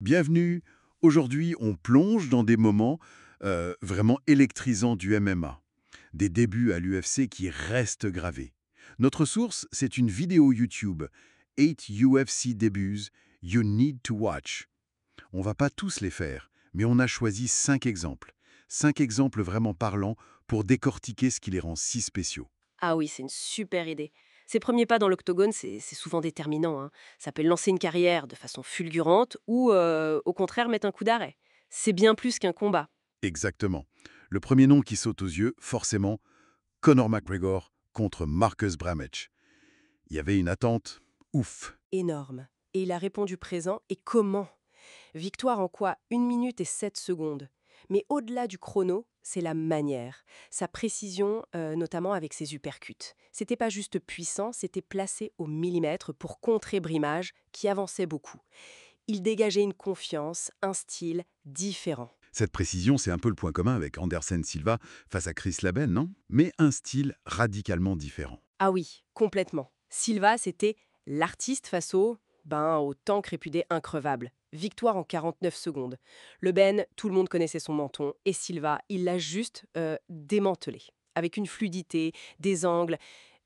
Bienvenue. Aujourd'hui, on plonge dans des moments vraiment électrisants du MMA. Des débuts à l'UFC qui restent gravés. Notre source, c'est une vidéo YouTube. 8 UFC Debuts You Need to Watch. On va pas tous les faire, mais on a choisi 5 exemples. 5 exemples vraiment parlants pour décortiquer ce qui les rend si spéciaux. Ah oui, c'est une super idée. Ses premiers pas dans l'octogone, c'est souvent déterminant, hein. Ça peut lancer une carrière de façon fulgurante ou, au contraire, mettre un coup d'arrêt. C'est bien plus qu'un combat. Exactement. Le premier nom qui saute aux yeux, forcément, Conor McGregor contre Marcus Bramage. Il y avait une attente ouf. Énorme. Et il a répondu présent, et comment? Victoire en quoi? 1 minute et 7 secondes. Mais au-delà du chrono, c'est la manière. Sa précision, notamment avec ses uppercuts. C'était pas juste puissant, c'était placé au millimètre pour contrer Brimage, qui avançait beaucoup. Il dégageait une confiance, un style différent. Cette précision, c'est un peu le point commun avec Anderson Silva face à Chris Laben, non? Mais un style radicalement différent. Ah oui, complètement. Silva, c'était l'artiste face au tank réputé increvable. Victoire en 49 secondes. Le Ben, tout le monde connaissait son menton, et Silva, il l'a juste démantelé. Avec une fluidité, des angles.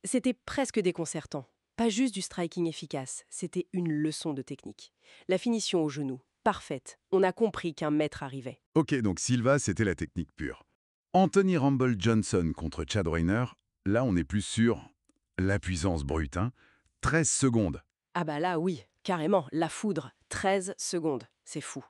C'était presque déconcertant. Pas juste du striking efficace, c'était une leçon de technique. La finition au genou, parfaite. On a compris qu'un maître arrivait. Ok, donc Silva, c'était la technique pure. Anthony Rumble Johnson contre Chad Reiner, là on est plus sur la puissance brute, hein. 13 secondes. Ah bah là, oui, carrément, la foudre, 13 secondes, c'est fou.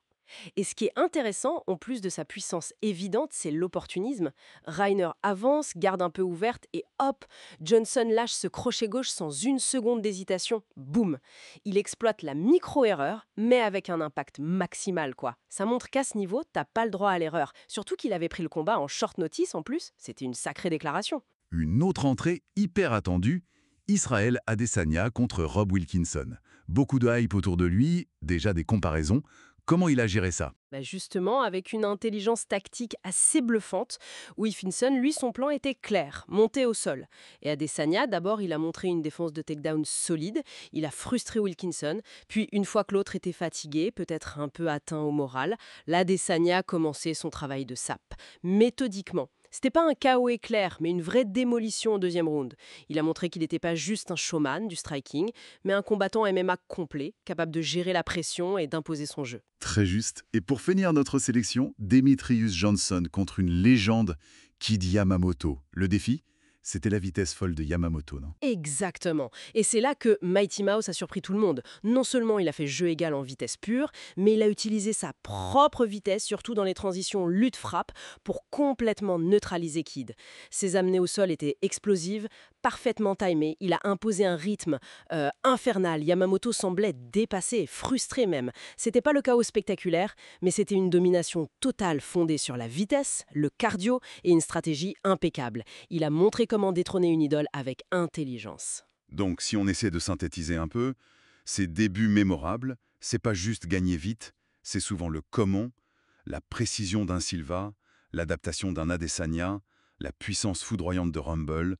Et ce qui est intéressant, en plus de sa puissance évidente, c'est l'opportunisme. Reiner avance, garde un peu ouverte et hop, Johnson lâche ce crochet gauche sans une seconde d'hésitation. Boum. Il exploite la micro-erreur, mais avec un impact maximal, quoi. Ça montre qu'à ce niveau, t'as pas le droit à l'erreur. Surtout qu'il avait pris le combat en short notice en plus, c'était une sacrée déclaration. Une autre entrée hyper attendue, Israël Adesanya contre Rob Wilkinson. Beaucoup de hype autour de lui, déjà des comparaisons. Comment il a géré ça? Bah justement, avec une intelligence tactique assez bluffante, Wilkinson, lui, son plan était clair, monter au sol. Et Adesanya, d'abord, il a montré une défense de takedown solide, il a frustré Wilkinson, puis une fois que l'autre était fatigué, peut-être un peu atteint au moral, l'Adesanya a commencé son travail de sape, méthodiquement. C'était pas un chaos éclair, mais une vraie démolition au deuxième round. Il a montré qu'il n'était pas juste un showman du striking, mais un combattant MMA complet, capable de gérer la pression et d'imposer son jeu. Très juste. Et pour finir notre sélection, Demetrius Johnson contre une légende, Kid Yamamoto. Le défi, c'était la vitesse folle de Yamamoto, non? Exactement. Et c'est là que Mighty Mouse a surpris tout le monde. Non seulement il a fait jeu égal en vitesse pure, mais il a utilisé sa propre vitesse, surtout dans les transitions lutte-frappe, pour complètement neutraliser Kid. Ses amenées au sol étaient explosives, parfaitement timées. Il a imposé un rythme infernal. Yamamoto semblait dépassé, frustré même. C'était pas le chaos spectaculaire, mais c'était une domination totale fondée sur la vitesse, le cardio et une stratégie impeccable. Il a montré comment détrôner une idole avec intelligence. Donc, si on essaie de synthétiser un peu, ces débuts mémorables, c'est pas juste gagner vite, c'est souvent le comment, la précision d'un Silva, l'adaptation d'un Adesanya, la puissance foudroyante de Rumble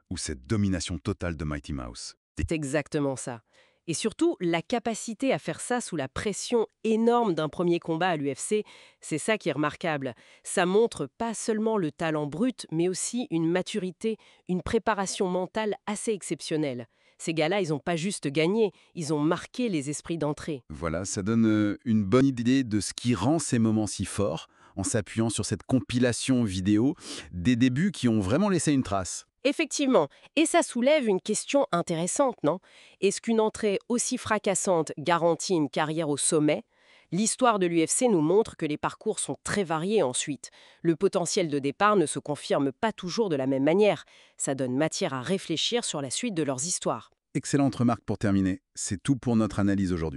ou cette domination totale de Mighty Mouse. C'est exactement ça. Et surtout, la capacité à faire ça sous la pression énorme d'un premier combat à l'UFC, c'est ça qui est remarquable. Ça montre pas seulement le talent brut, mais aussi une maturité, une préparation mentale assez exceptionnelle. Ces gars-là, ils n'ont pas juste gagné, ils ont marqué les esprits d'entrée. Voilà, ça donne une bonne idée de ce qui rend ces moments si forts, en s'appuyant sur cette compilation vidéo des débuts qui ont vraiment laissé une trace. Effectivement, et ça soulève une question intéressante, non? Est-ce qu'une entrée aussi fracassante garantit une carrière au sommet? L'histoire de l'UFC nous montre que les parcours sont très variés ensuite. Le potentiel de départ ne se confirme pas toujours de la même manière. Ça donne matière à réfléchir sur la suite de leurs histoires. Excellente remarque pour terminer. C'est tout pour notre analyse aujourd'hui.